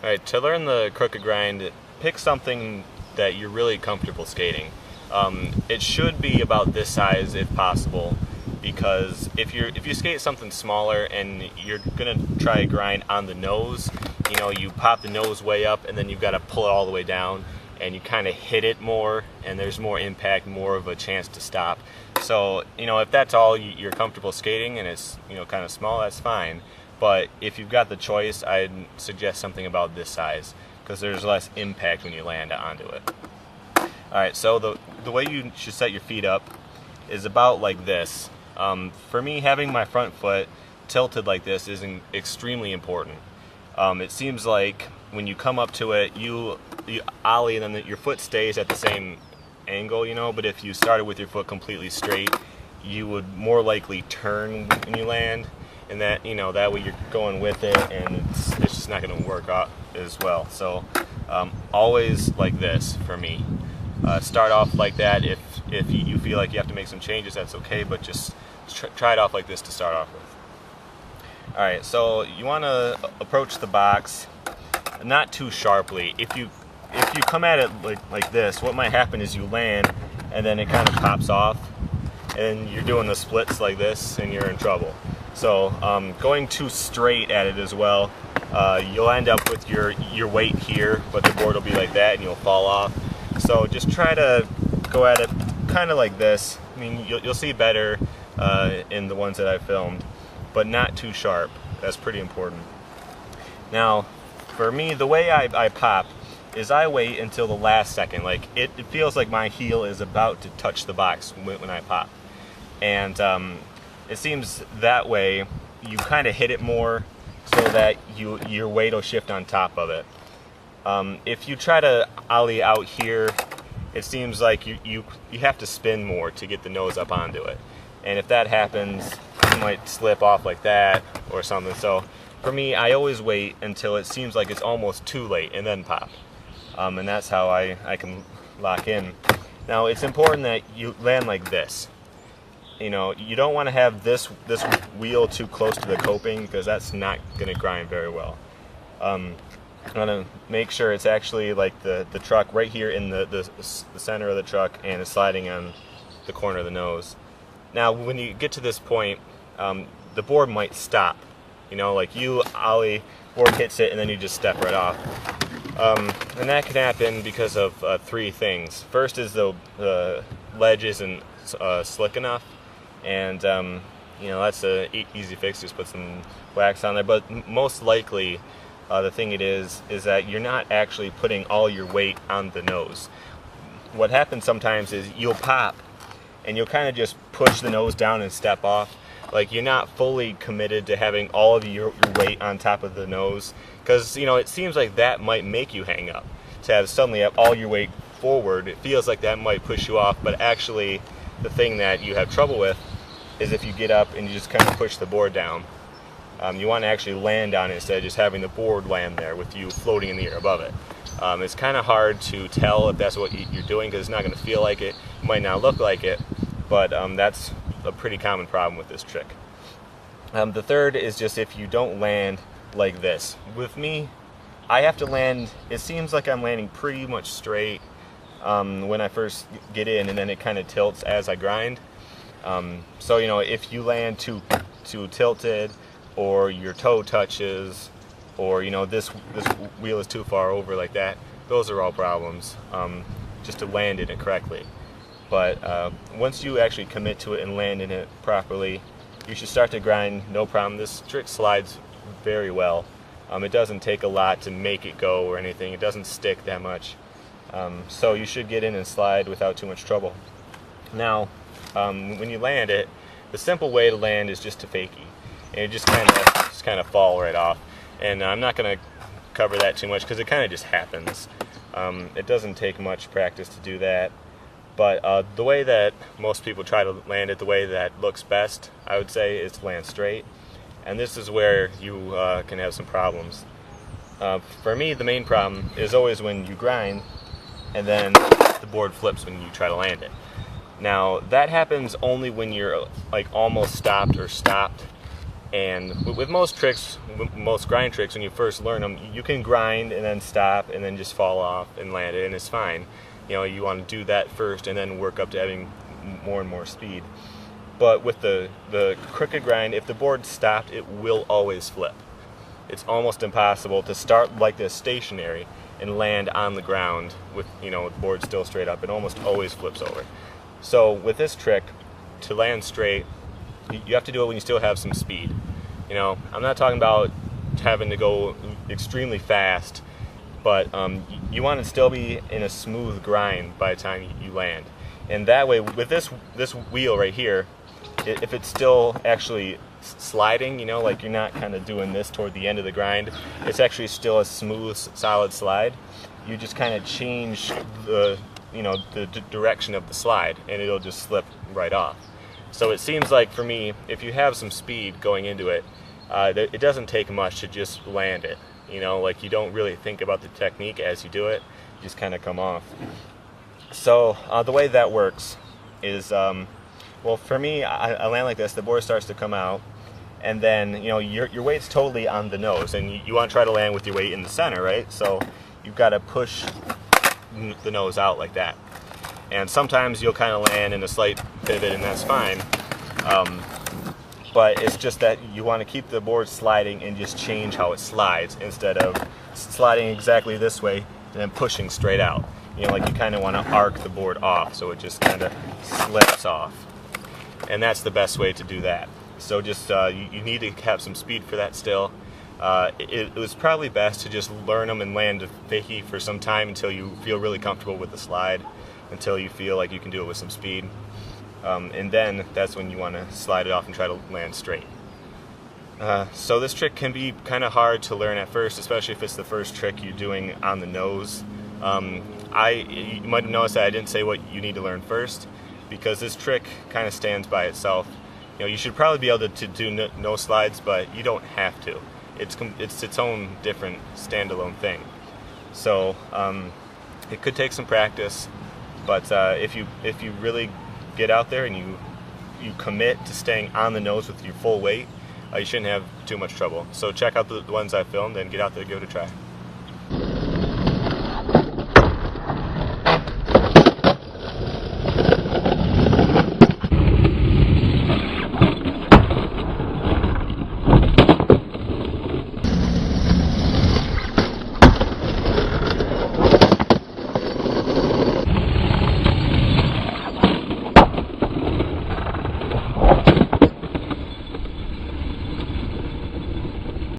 Alright, to learn the crooked grind, pick something that you're really comfortable skating. It should be about this size if possible, because if you skate something smaller and you're gonna try to grind on the nose, you pop the nose way up and then you've got to pull it all the way down, and you kind of hit it more, and there's more impact, more of a chance to stop. So if that's all you're comfortable skating and it's kind of small, that's fine. But if you've got the choice, I'd suggest something about this size, because there's less impact when you land onto it. Alright, so the way you should set your feet up is about like this. For me, having my front foot tilted like this is extremely important. It seems like when you come up to it, you ollie and then your foot stays at the same angle, but if you started with your foot completely straight, you would more likely turn when you land, and that that way you're going with it, and it's just not going to work out as well. So always like this for me. Start off like that. If you feel like you have to make some changes, that's okay, but just try it off like this to start off with. Alright, so you want to approach the box not too sharply. If you come at it like this, what might happen is you land and then it kind of pops off, and you're doing the splits like this and you're in trouble. So going too straight at it as well, you'll end up with your weight here, but the board will be like that and you'll fall off. So just try to go at it kind of like this. I mean, you'll see better in the ones that I filmed, but not too sharp. That's pretty important. Now, for me, the way I pop is I wait until the last second. Like it feels like my heel is about to touch the box when I pop, and it seems that way you kind of hit it more so that your weight will shift on top of it. If you try to ollie out here, it seems like you have to spin more to get the nose up onto it, and if that happens, you might slip off like that or something. So for me, I always wait until it seems like it's almost too late and then pop, and that's how I can lock in. Now it's important that you land like this. You don't want to have this wheel too close to the coping, because that's not going to grind very well. I want to make sure it's actually like the truck right here in the center of the truck, and it's sliding on the corner of the nose. Now when you get to this point, the board might stop. Like you ollie, board hits it, and then you just step right off. And that can happen because of three things. First is the ledge isn't slick enough, and that's an easy fix. Just put some wax on there. But most likely, the thing is that you're not actually putting all your weight on the nose. What happens sometimes is you'll pop, and you'll kind of just push the nose down and step off. Like you're not fully committed to having all of your weight on top of the nose, because it seems like that might make you hang up. To suddenly have all your weight forward, it feels like that might push you off, but actually the thing that you have trouble with is if you get up and you just kind of push the board down. You want to actually land on it instead of just having the board land there with you floating in the air above it. It's kind of hard to tell if that's what you're doing, because it's not going to feel like it. It might not look like it, but that's a pretty common problem with this trick. The third is just if you don't land like this. With me, I have to land, it seems like I'm landing pretty much straight when I first get in, and then it kind of tilts as I grind. So if you land too tilted, or your toe touches, or this wheel is too far over like that, those are all problems, just to land in it correctly. But once you actually commit to it and land in it properly, you should start to grind no problem. This trick slides very well. It doesn't take a lot to make it go or anything. It doesn't stick that much, so you should get in and slide without too much trouble. Now when you land it, the simple way to land is just to fakie, and you just kind of fall right off. And I'm not going to cover that too much, because it kind of just happens. It doesn't take much practice to do that. But the way that most people try to land it, the way that looks best, I would say, is to land straight. And this is where you can have some problems. For me, the main problem is always when you grind and then the board flips when you try to land it. Now, that happens only when you're like almost stopped or stopped, And with most tricks, most grind tricks, when you first learn them, you can grind and then stop and then just fall off and land it, and it's fine. You know, you want to do that first and then work up to having more and more speed. But with the crooked grind, if the board stopped, it will always flip. It's almost impossible to start like this stationary and land on the ground with, you know, the board still straight up. It almost always flips over. So with this trick, to land straight, you have to do it when you still have some speed. You know, I'm not talking about having to go extremely fast, but you want to still be in a smooth grind by the time you land. And that way, with this wheel right here, if it's still actually sliding, you know, like you're not kind of doing this toward the end of the grind, it's actually still a smooth, solid slide. You just kind of change the, you know, the direction of the slide, and it'll just slip right off. So it seems like for me, if you have some speed going into it, it doesn't take much to just land it. You know, like you don't really think about the technique as you do it, you just kind of come off. So the way that works is, well, for me, I land like this, the board starts to come out, and then, you know, your weight's totally on the nose, and you want to try to land with your weight in the center, right? So you've got to push the nose out like that. And sometimes you'll kind of land in a slight pivot, and that's fine. But it's just that you want to keep the board sliding and just change how it slides instead of sliding exactly this way and then pushing straight out. You know, like you kind of want to arc the board off so it just kind of slips off. And that's the best way to do that. So just you need to have some speed for that still. It was probably best to just learn them and land a fakie for some time until you feel really comfortable with the slide, until you feel like you can do it with some speed. And then that's when you want to slide it off and try to land straight. So this trick can be kind of hard to learn at first, especially if it's the first trick you're doing on the nose. You might have noticed that I didn't say what you need to learn first, because this trick kind of stands by itself. You know, you should probably be able to do no slides, but you don't have to. It's its own different standalone thing. So it could take some practice, but if you really get out there and you commit to staying on the nose with your full weight, you shouldn't have too much trouble. So check out the ones I filmed and get out there and give it a try.